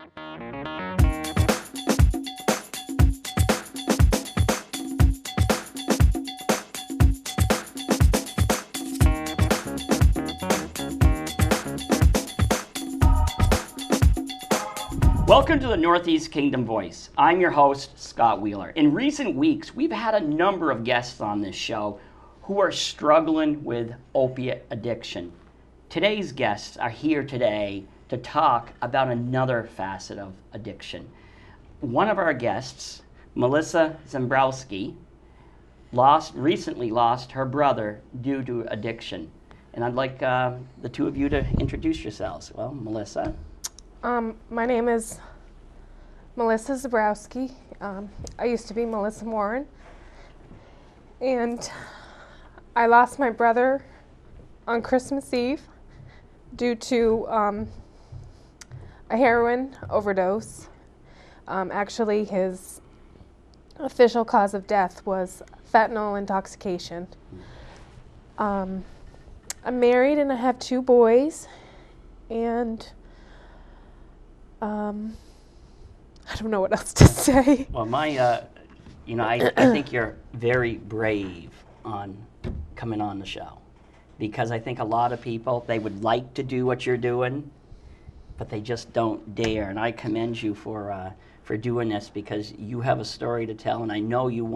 Welcome to the Northeast Kingdom Voice. I'm your host, Scott Wheeler. In recent weeks, we've had a number of guests on this show who are struggling with opiate addiction. Today's guests are here today to talk about another facet of addiction. One of our guests, Melissa Zembrowski, recently lost her brother due to addiction. And I'd like the two of you to introduce yourselves. Well, Melissa. My name is Melissa Zembrowski. I used to be Melissa Warren. And I lost my brother on Christmas Eve due to a heroin overdose. Actually, his official cause of death was fentanyl intoxication. I'm married and I have 2 boys, and I don't know what else to say. Well, I think you're very brave on coming on the show, because I think a lot of people, they would like to do what you're doing, but they just don't dare. And I commend you for doing this, because you have a story to tell, and I know you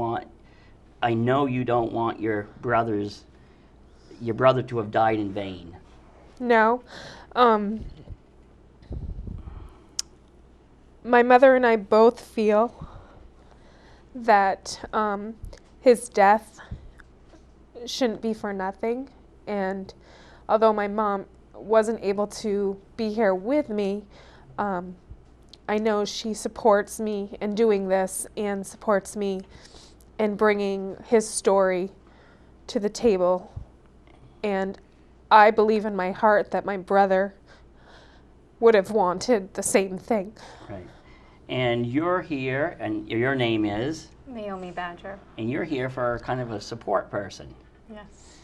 don't want your brother to have died in vain. No. My mother and I both feel that his death shouldn't be for nothing. And although my mom wasn't able to be here with me, I know she supports me in doing this and supports me in bringing his story to the table. And I believe in my heart that my brother would have wanted the same thing. Right. And you're here, and your name is? Naomi Badger. And you're here for kind of a support person. Yes.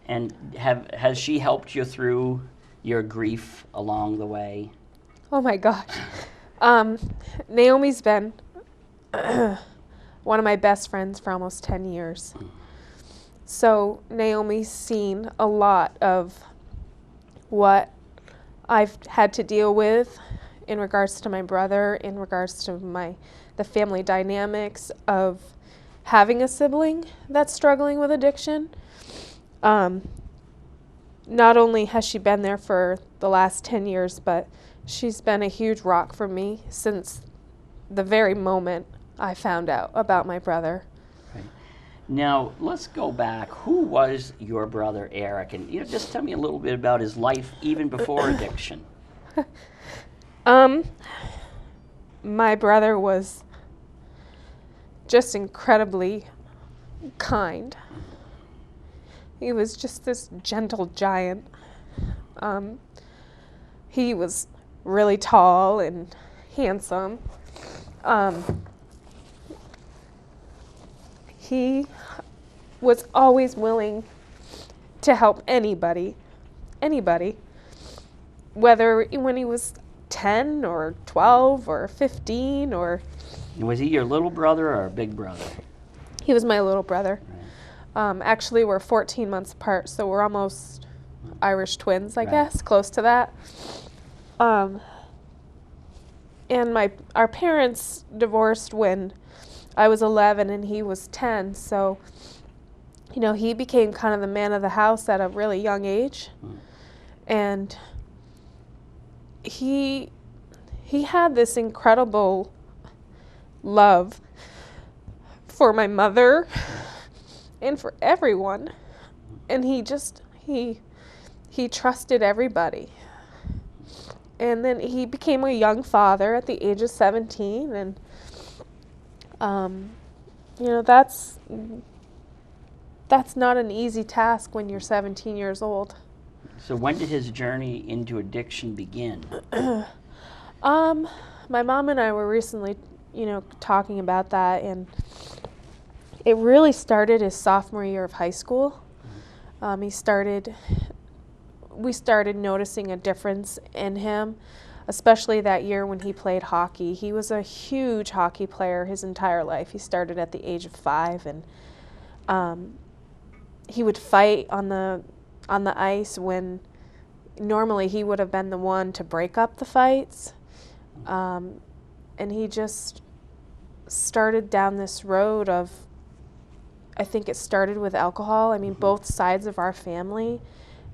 And has she helped you through your grief along the way? Oh my gosh. Naomi's been one of my best friends for almost 10 years. So Naomi's seen a lot of what I've had to deal with in regards to my brother, in regards to the family dynamics of having a sibling that's struggling with addiction. Not only has she been there for the last 10 years, but she's been a huge rock for me since the very moment I found out about my brother. Right. Now, let's go back. Who was your brother, Eric? And just tell me a little bit about his life even before addiction. My brother was just incredibly kind. He was just this gentle giant. He was really tall and handsome. He was always willing to help anybody, whether when he was 10 or 12 or 15 or... Was he your little brother or a big brother? He was my little brother. Right. Actually, we're 14 months apart, so we're almost Irish twins, I Right. guess, close to that. And our parents divorced when I was 11 and he was 10, so he became kind of the man of the house at a really young age. And he had this incredible love for my mother and for everyone. And he trusted everybody. And then he became a young father at the age of 17, and that's not an easy task when you're 17 years old. So when did his journey into addiction begin? My mom and I were recently, talking about that, and it really started his sophomore year of high school. We started noticing a difference in him. especially that year when he played hockey. He was a huge hockey player his entire life. He started at the age of 5, and he would fight on the ice when normally he would have been the one to break up the fights. And he just started down this road of, I think it started with alcohol. I mean, both sides of our family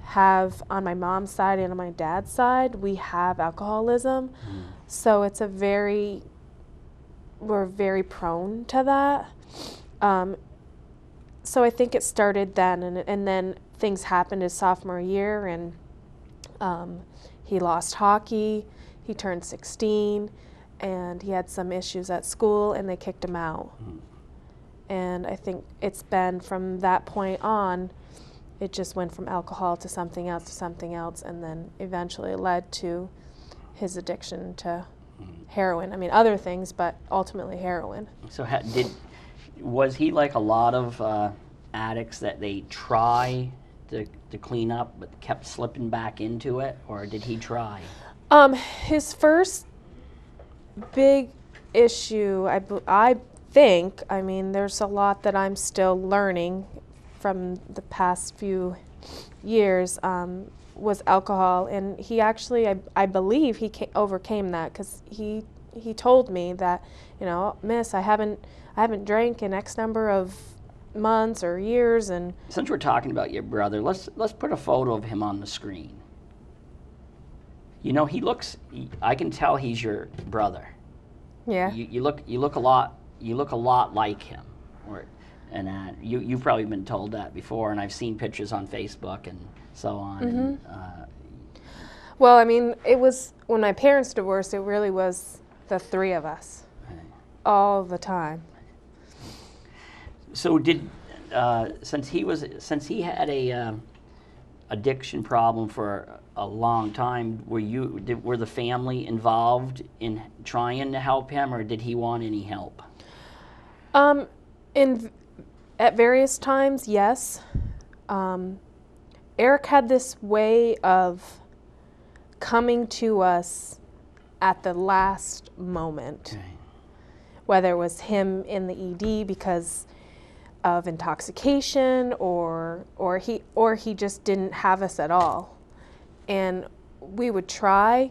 have, on my mom's side and on my dad's side, we have alcoholism. So we're very prone to that. So I think it started then, and then things happened his sophomore year, and he lost hockey. He turned 16, and he had some issues at school, and they kicked him out. And I think it's been from that point on, it just went from alcohol to something else, and then eventually led to his addiction to heroin. I mean, other things, but ultimately heroin. So was he like a lot of addicts that they try to clean up but kept slipping back into it, or did he try? His first big issue, I think, I mean, there's a lot that I'm still learning from the past few years, was alcohol. And he actually, I believe he overcame that, because he told me that, you know, Miss, I haven't drank in X number of months or years. And since we're talking about your brother, let's put a photo of him on the screen. You know, I can tell he's your brother. yeah. You look a lot like him, and you've probably been told that before, and I've seen pictures on Facebook and so on. And, Well, I mean, it was when my parents divorced. It really was the three of us, all the time. So since he had a addiction problem for a long time, were the family involved in trying to help him, or did he want any help? At various times, yes. Eric had this way of coming to us at the last moment, whether it was him in the ED because of intoxication, or he just didn't have us at all. And we would try,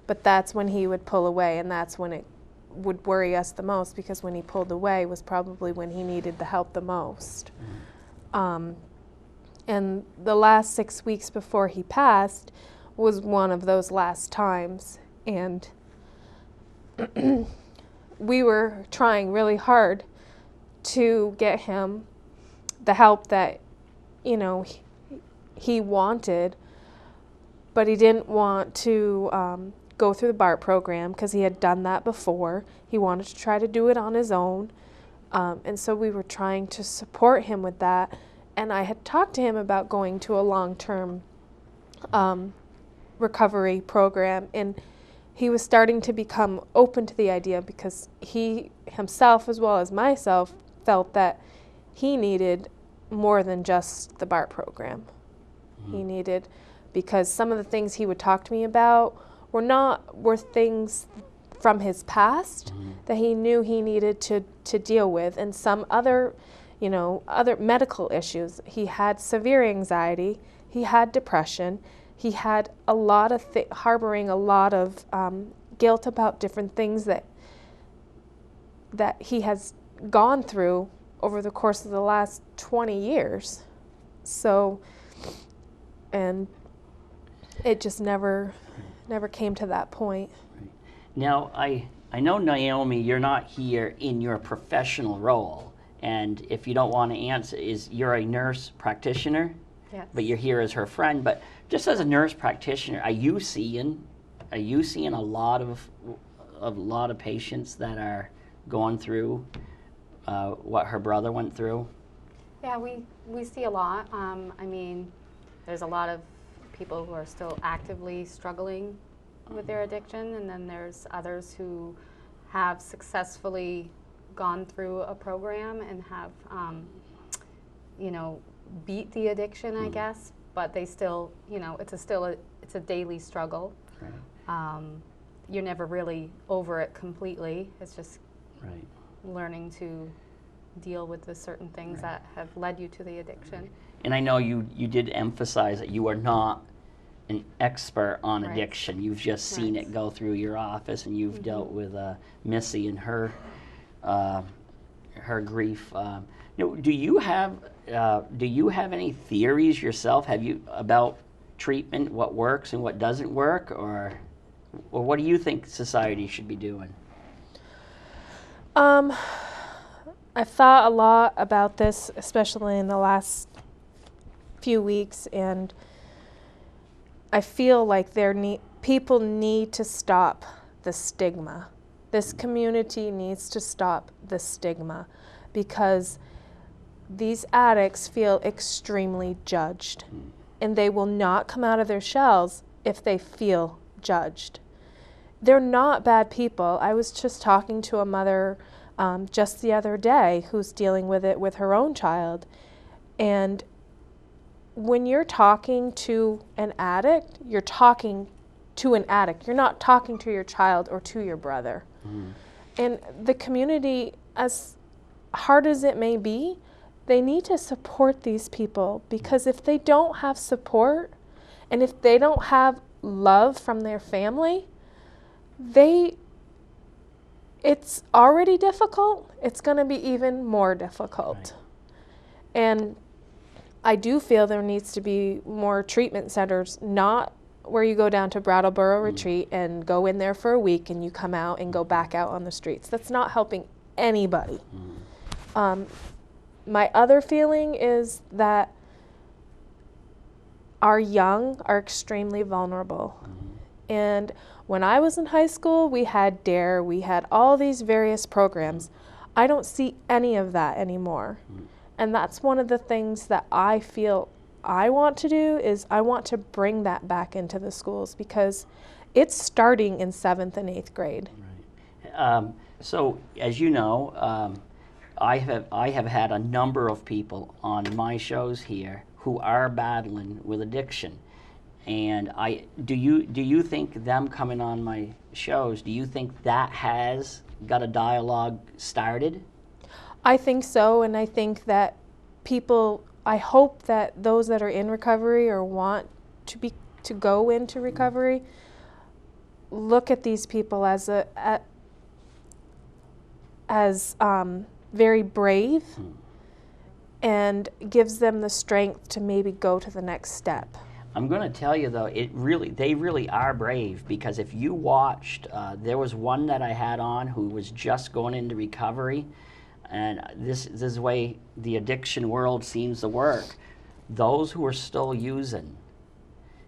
but that's when he would pull away, and that's when it would worry us the most, because when he pulled away was probably when he needed the help the most. And the last 6 weeks before he passed was one of those last times, and we were trying really hard to get him the help that, you know, he wanted, but he didn't want to go through the BART program because he had done that before. He wanted to try to do it on his own, and so we were trying to support him with that. And I had talked to him about going to a long-term recovery program, and he was starting to become open to the idea, because he himself, as well as myself, felt that he needed more than just the BART program. He needed, because some of the things he would talk to me about were things from his past that he knew he needed to deal with, and some other medical issues. He had severe anxiety, he had depression, he had a lot of harboring a lot of guilt about different things that he has gone through over the course of the last 20 years. So, and it just never came to that point. Now, I know, Naomi, you're not here in your professional role, and if you don't want to answer, you're a nurse practitioner? Yes. But you're here as her friend. But just as a nurse practitioner, are you seeing a lot of patients that are going through what her brother went through? Yeah, we see a lot. I mean, there's a lot of people who are still actively struggling with their addiction, and then there's others who have successfully gone through a program and have, beat the addiction, I guess, but they still, it's a daily struggle. Right. you're never really over it completely. It's just Right. learning to deal with the certain things that have led you to the addiction. And I know you did emphasize that you are not an expert on Right. addiction. You've just seen Right. it go through your office, and you've dealt with Missy and her grief. Do you have any theories yourself? Have you about treatment, what works and what doesn't work, or what do you think society should be doing? I've thought a lot about this, especially in the last few weeks, and I feel like people need to stop the stigma. This community needs to stop the stigma because these addicts feel extremely judged, and they will not come out of their shells if they feel judged. They're not bad people. I was just talking to a mother just the other day who's dealing with it with her own child. And when you're talking to an addict, you're talking to an addict. You're not talking to your child or to your brother. And the community, as hard as it may be, they need to support these people, because if they don't have support and if they don't have love from their family, it's already difficult. It's going to be even more difficult. Right. And I do feel there needs to be more treatment centers, not where you go down to Brattleboro Retreat and go in there for a week and you come out and go back out on the streets. That's not helping anybody. My other feeling is that our young are extremely vulnerable. And when I was in high school, we had DARE, we had all these various programs. I don't see any of that anymore. And that's one of the things that I feel I want to do, is I want to bring that back into the schools, because it's starting in 7th and 8th grade. Right. So, as you know, I have had a number of people on my shows here who are battling with addiction. And do you think them coming on my shows, do you think that has got a dialogue started? I think so, and I think that I hope that those that are in recovery or want to go into recovery look at these people as very brave, and gives them the strength to maybe go to the next step. I'm going to tell you though, they really are brave, because if you watched, there was one that I had on who was just going into recovery, and this is the way the addiction world seems to work. Those who are still using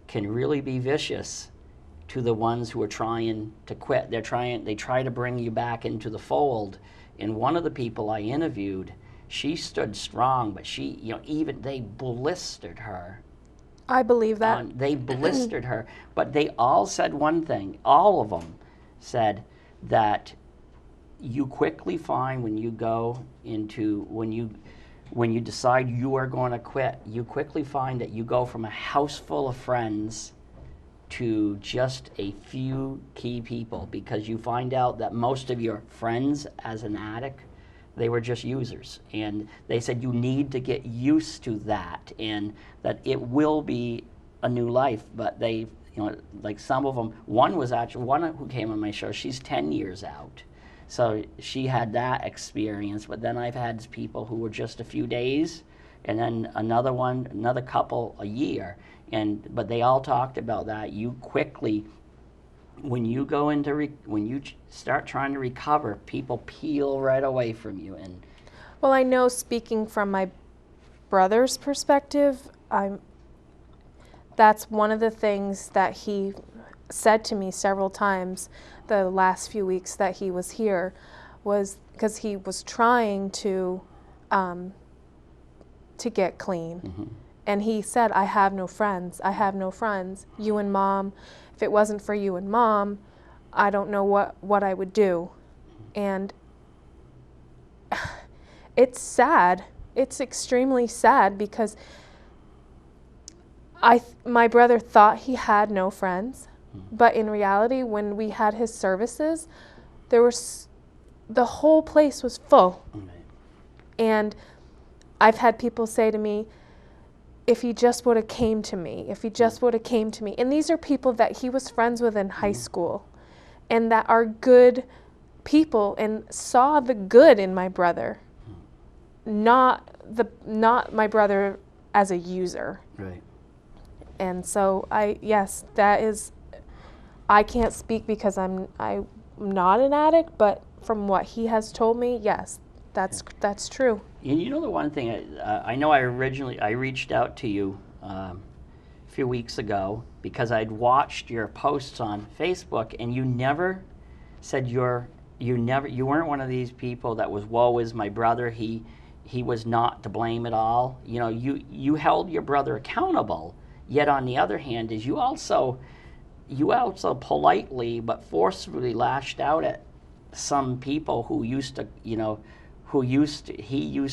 can really be vicious to the ones who are trying to quit. They try to bring you back into the fold. And one of the people I interviewed, she stood strong, but they blistered her. I believe that. They blistered her, but they all said one thing. All of them said that you quickly find when you decide you are going to quit, you quickly find that you go from a house full of friends to just a few key people, because you find out that most of your friends as an addict, they were just users. And they said you need to get used to that, and that it will be a new life. But they, like some of them, one who came on my show, she's 10 years out. So she had that experience, but then I've had people who were just a few days, and then another couple a year. But they all talked about that. You quickly, when you start trying to recover, people peel right away from you. And well, I know, speaking from my brother's perspective, that's one of the things that he said to me several times the last few weeks that he was here, was because he was trying to get clean. And he said, I have no friends. I have no friends. You and Mom, if it wasn't for you and Mom, I don't know what I would do. And it's sad. It's extremely sad, because my brother thought he had no friends, But in reality, when we had his services, the whole place was full. And I've had people say to me, if he just would have came to me, if he just would have came to me. And these are people that he was friends with in high school and that are good people and saw the good in my brother, not my brother as a user. Right. And so I can't speak because I'm not an addict, but from what he has told me, yes, that's true. And you know the one thing, I know I reached out to you a few weeks ago because I'd watched your posts on Facebook, and you never said you weren't one of these people that was, woe is my brother, he was not to blame at all. You know, you held your brother accountable, yet on the other hand is you also politely but forcefully lashed out at some people who he used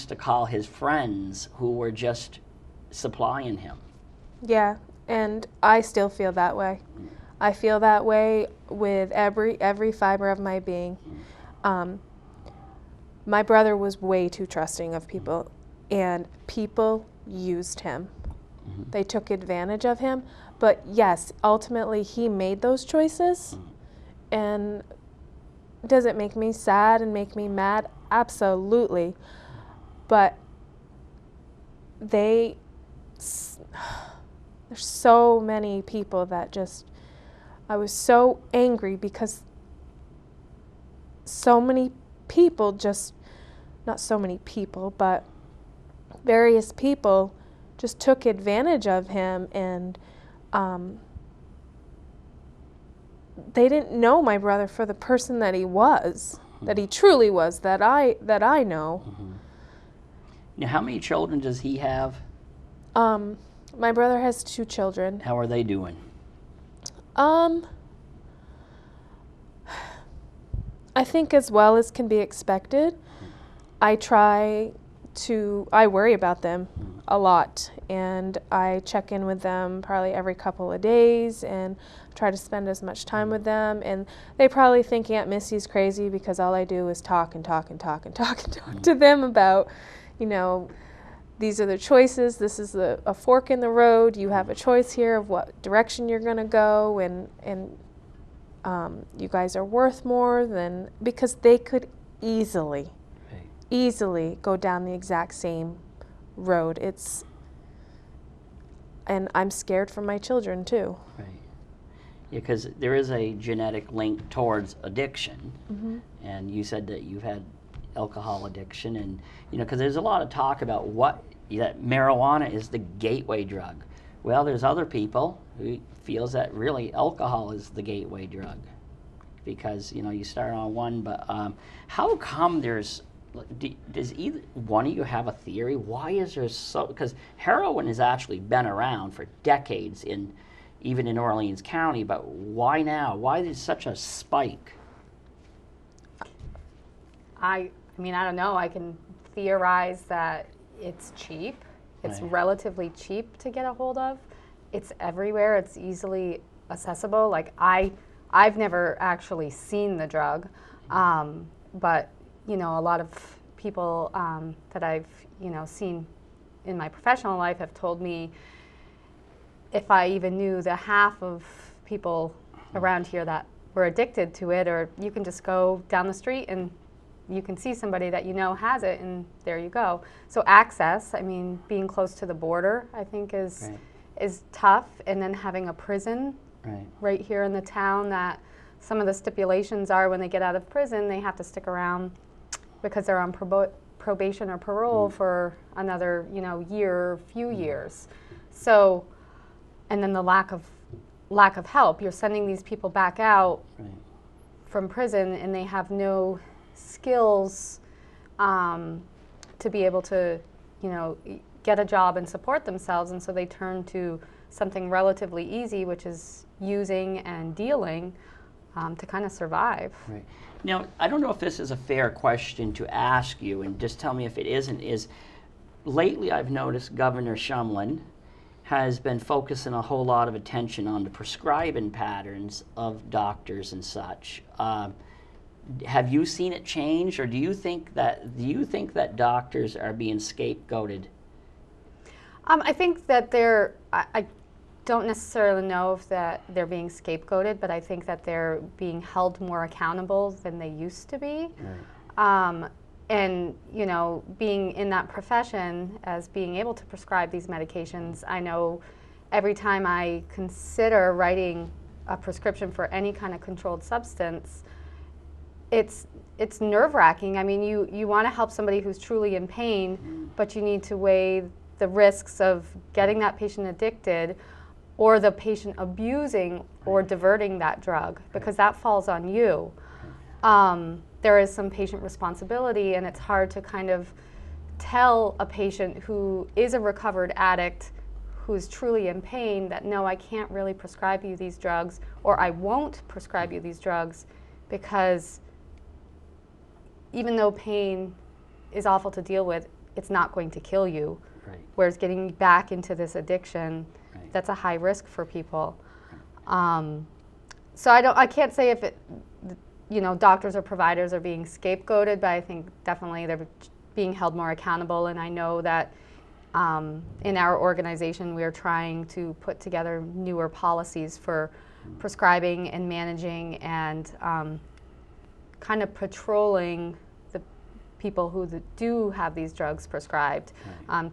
to call his friends, who were just supplying him. Yeah, and I still feel that way. I feel that way with every fiber of my being. My brother was way too trusting of people, and people used him. They took advantage of him. But yes, ultimately he made those choices. And does it make me sad and make me mad? Absolutely. But there's so many people that I was so angry because so many people not so many people, but various people just took advantage of him, and they didn't know my brother for the person that he was, that he truly was, that I know. Now, how many children does he have? My brother has 2 children. How are they doing? I think as well as can be expected. I worry about them a lot, and I check in with them probably every couple of days and try to spend as much time with them. And they probably think Aunt Missy's crazy because all I do is talk and talk and talk and talk and talk to them about, these are the choices. This is a fork in the road. You have a choice here of what direction you're going to go, and you guys are worth more than, because they could easily go down the exact same road. And I'm scared for my children too. Right. Yeah, because there is a genetic link towards addiction. And you said that you've had alcohol addiction, and because there's a lot of talk about that marijuana is the gateway drug. Well, there's other people who feels that really alcohol is the gateway drug, because you start on one. But how come does either one of you have a theory? Why is there because heroin has actually been around for decades even in Orleans County, but why now? Why is such a spike? I don't know. I can theorize that it's cheap. It's relatively cheap to get a hold of. It's everywhere. It's easily accessible. Like I've never actually seen the drug, but a lot of people that I've seen in my professional life have told me, if I even knew the half of people around here that were addicted to it, or you can just go down the street and you can see somebody that has it, and there you go. So access, being close to the border, I think is tough, and then having a prison right here in the town, that some of the stipulations are when they get out of prison, they have to stick around because they're on probation or parole for another, year, few years. So, and then the lack of help. You're sending these people back out from prison, and they have no skills to be able to, get a job and support themselves, and so they turn to something relatively easy, which is using and dealing to kind of survive. Right. Now, I don't know if this is a fair question to ask you, and just tell me if it isn't, lately I've noticed Governor Shumlin has been focusing a whole lot of attention on the prescribing patterns of doctors and such. Have you seen it change, or do you think that doctors are being scapegoated? I think that I don't necessarily know if that they're being scapegoated, but I think that they're being held more accountable than they used to be. Right. And, you know, being in that profession as being able to prescribe these medications, I know every time I consider writing a prescription for any kind of controlled substance, it's nerve-wracking. I mean, you want to help somebody who's truly in pain, but you need to weigh the risks of getting that patient addicted or the patient abusing or diverting that drug, because that falls on you. There is some patient responsibility, and it's hard to kind of tell a patient who is a recovered addict who's truly in pain that, no, I can't really prescribe you these drugs, or I won't prescribe you these drugs, because even though pain is awful to deal with, it's not going to kill you. Right. Whereas getting back into this addiction, Right. that's a high risk for people. So I can't say if doctors or providers are being scapegoated, but I think definitely they're being held more accountable. And I know that in our organization, we are trying to put together newer policies for prescribing and managing and kind of patrolling the people who do have these drugs prescribed,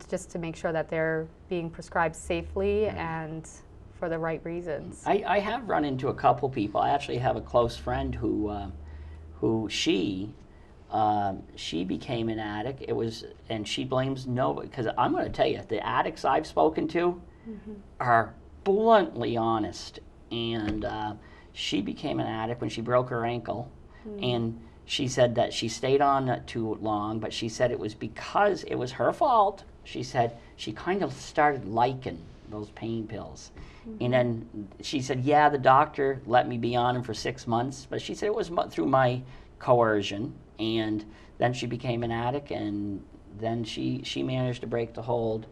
just to make sure that they're being prescribed safely and for the right reasons. I have run into a couple people. I actually have a close friend who she became an addict. And she blames nobody, because I'm going to tell you, the addicts I've spoken to are bluntly honest. And she became an addict when she broke her ankle, and she said that she stayed on too long, but she said it was because it was her fault. She said she kind of started liking those pain pills. And then she said, yeah, the doctor let me be on them for 6 months, but she said it was through my coercion. And then she became an addict, and then she managed to break the hold.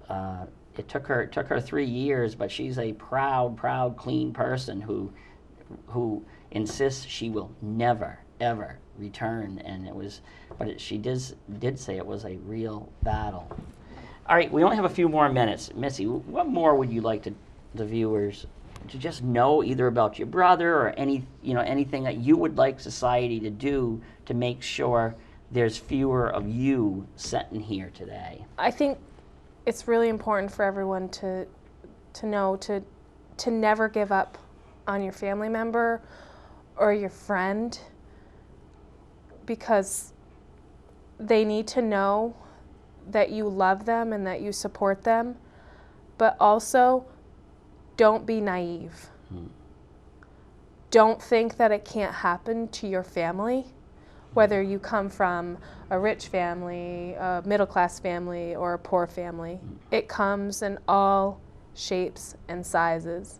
It took her 3 years, but she's a proud, clean person who insists she will never, ever return. And she did say it was a real battle. All right, we only have a few more minutes. Missy, what more would you like the viewers to just know, either about your brother or anything that you would like society to do to make sure there's fewer of you sitting here today? I think it's really important for everyone to know to never give up on your family member or your friend, because they need to know that you love them and that you support them, but also don't be naive. Don't think that it can't happen to your family, whether you come from a rich family, a middle-class family, or a poor family. It comes in all shapes and sizes.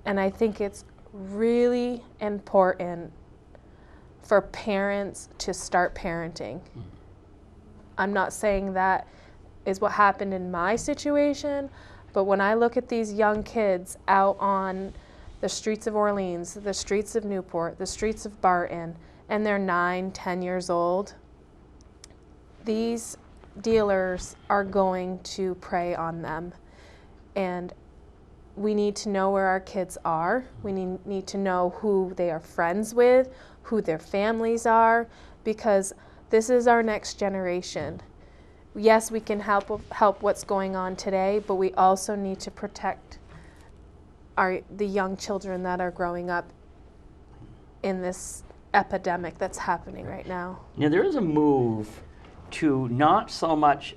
And I think it's really important for parents to start parenting. I'm not saying that is what happened in my situation, but when I look at these young kids out on the streets of Orleans, the streets of Newport, the streets of Barton, and they're 9, 10 years old, these dealers are going to prey on them. And we need to know where our kids are. We need to know who they are friends with, who their families are, because this is our next generation. Yes, we can help what's going on today, but we also need to protect the young children that are growing up in this epidemic that's happening right now. Now, there is a move to not so much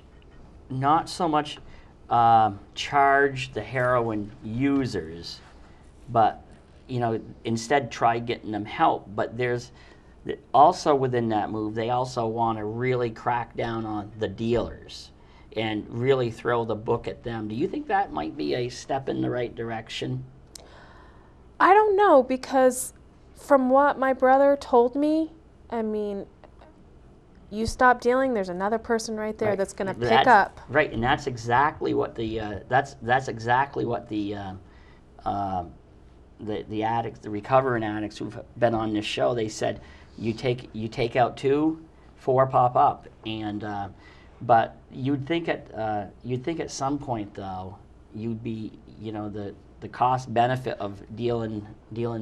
charge the heroin users, but instead try getting them help. But there's also within that move, they also want to really crack down on the dealers and really throw the book at them. Do you think that might be a step in the right direction? I don't know, because from what my brother told me, I mean, you stop dealing, there's another person right there Right. that's going to pick That's- up. Right, and that's exactly what the the addicts, the recovering addicts who've been on this show, they said, you take out 2, 4 pop up, and but you'd think at some point though, you'd be, the cost benefit of dealing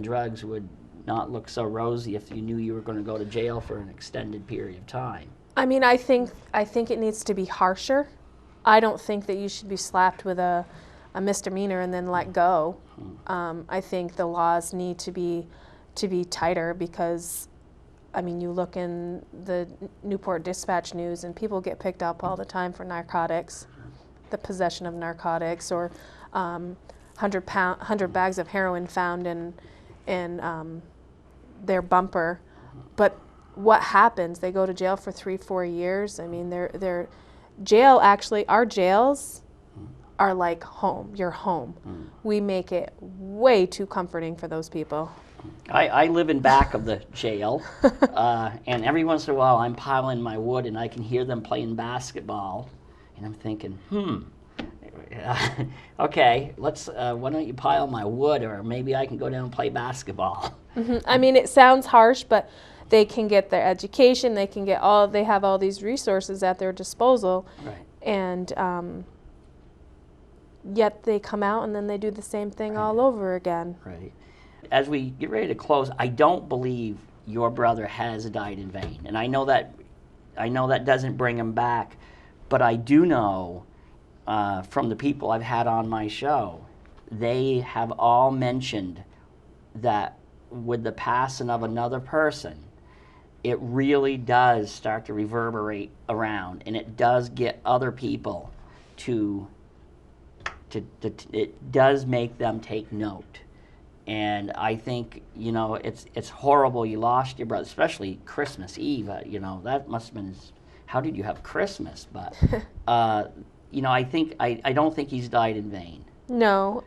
drugs would not look so rosy if you knew you were going to go to jail for an extended period of time. I mean, I think it needs to be harsher. I don't think that you should be slapped with a misdemeanor and then let go. I think the laws need to be tighter because, I mean, you look in the Newport Dispatch News and people get picked up all the time for narcotics, the possession of narcotics, or 100 bags of heroin found in their bumper. But what happens? They go to jail for 3-4 years. I mean, they're jail, actually, our jails are like home, your home. We make it way too comforting for those people. I live in back of the jail, and every once in a while I'm piling my wood and I can hear them playing basketball, and I'm thinking, okay, let's, why don't you pile my wood, or maybe I can go down and play basketball. I mean, it sounds harsh, but they can get their education, they have all these resources at their disposal, Right. and yet they come out and then they do the same thing all over again. Right. As we get ready to close, I don't believe your brother has died in vain, and I know that doesn't bring him back, but I do know from the people I've had on my show, they have all mentioned that with the passing of another person, it really does start to reverberate around, and it does get other people to it does make them take note. And I think, it's horrible you lost your brother, especially Christmas Eve. That must have been, how did you have Christmas? But, I don't think he's died in vain. No.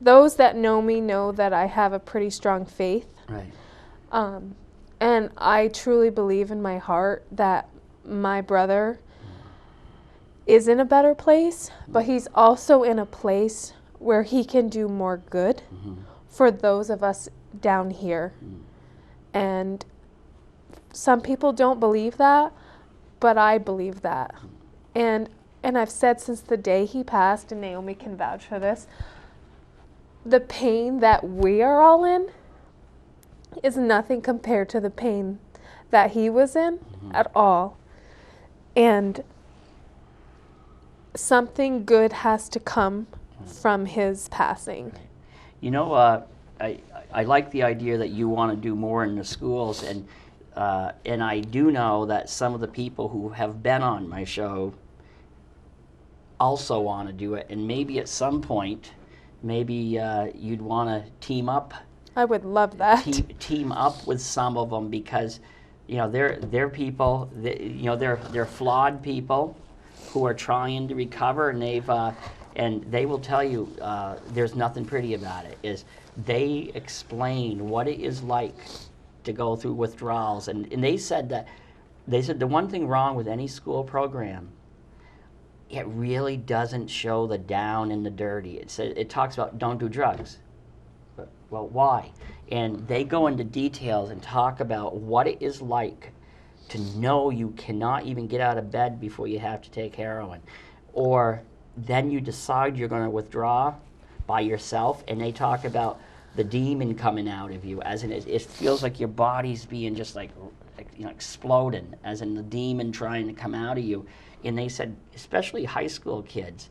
Those that know me know that I have a pretty strong faith. Right. And I truly believe in my heart that my brother is in a better place, but he's also in a place where he can do more good for those of us down here. And some people don't believe that, but I believe that. And I've said since the day he passed, and Naomi can vouch for this, the pain that we are all in is nothing compared to the pain that he was in at all. And something good has to come from his passing. I like the idea that you want to do more in the schools, and I do know that some of the people who have been on my show also want to do it, and maybe at some point, you'd want to team up. I would love that. Team up with some of them, because they're people. They're flawed people who are trying to recover, and they will tell you there's nothing pretty about it. Is they explain what it is like to go through withdrawals, and they said the one thing wrong with any school program, it really doesn't show the down and the dirty. It talks about don't do drugs. But, well, why? And they go into details and talk about what it is like to know you cannot even get out of bed before you have to take heroin. Or then you decide you're going to withdraw by yourself, and they talk about the demon coming out of you, as in it feels like your body's being just like exploding, as in the demon trying to come out of you. And they said, especially high school kids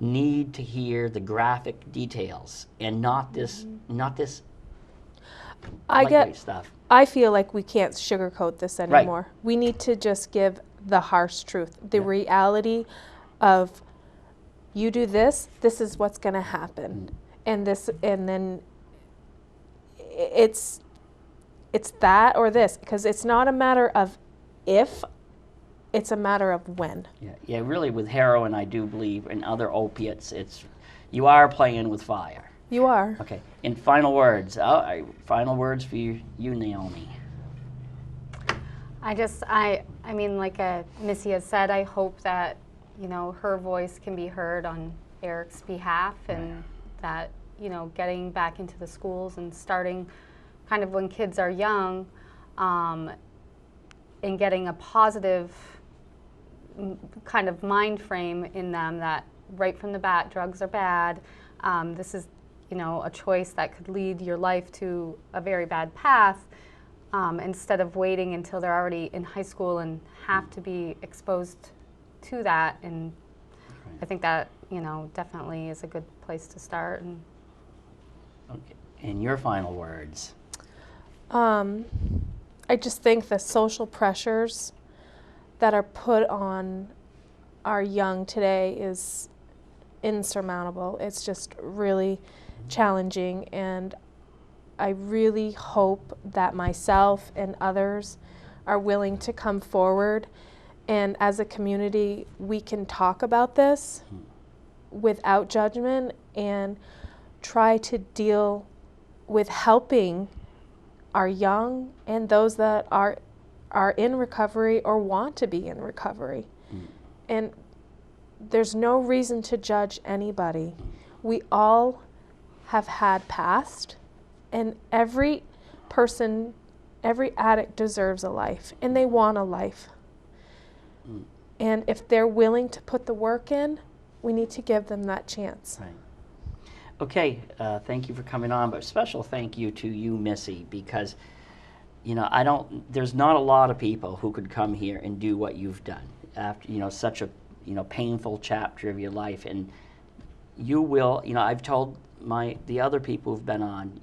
need to hear the graphic details and not this lightweight stuff. I feel like we can't sugarcoat this anymore. Right. We need to just give the harsh truth, the reality of, you do this, this is what's going to happen, and then it's that or this, because it's not a matter of if, it's a matter of when. Yeah. Really, with heroin, I do believe, and other opiates, you are playing with fire. You are. Okay. And final words. Final words for you, Naomi. I mean, like Missy has said, I hope that, you know, her voice can be heard on Eric's behalf, and that, you know, getting back into the schools and starting kind of when kids are young, and getting a positive kind of mind frame in them that right from the bat, drugs are bad. This is, you know, a choice that could lead your life to a very bad path, instead of waiting until they're already in high school and have to be exposed to that. And I think that, you know, definitely is a good place to start. And Okay. And your final words. I just think the social pressures that are put on our young today is insurmountable. It's just really challenging, and I really hope that myself and others are willing to come forward, and as a community we can talk about this without judgment and try to deal with helping our young and those that are in recovery or want to be in recovery. And there's no reason to judge anybody. We all have had past, and every person, every addict deserves a life, and they want a life. And if they're willing to put the work in, we need to give them that chance. Right. Okay, thank you for coming on, but special thank you to you, Missy, because, you know, there's not a lot of people who could come here and do what you've done after, you know, such a, you know, painful chapter of your life. And you will, you know, I've told the other people who've been on,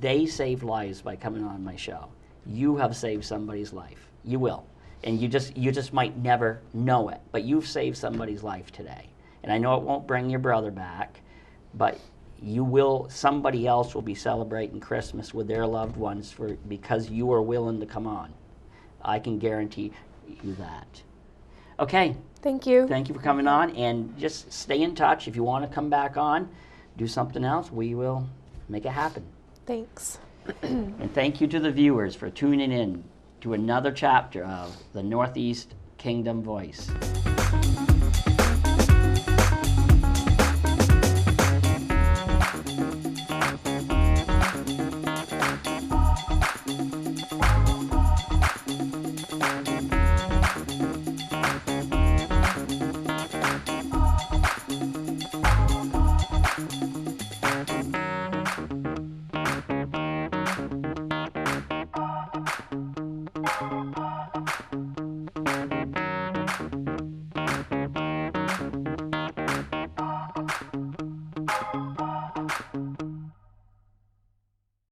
they saved lives by coming on my show. You have saved somebody's life. You will. And you just might never know it, but you've saved somebody's life today. And I know it won't bring your brother back, but somebody else will be celebrating Christmas with their loved ones because you are willing to come on. I can guarantee you that. Okay. Thank you. Thank you for coming on, and just stay in touch. If you want to come back on, do something else, we will make it happen. Thanks. And thank you to the viewers for tuning in to another chapter of the Northeast Kingdom Voice.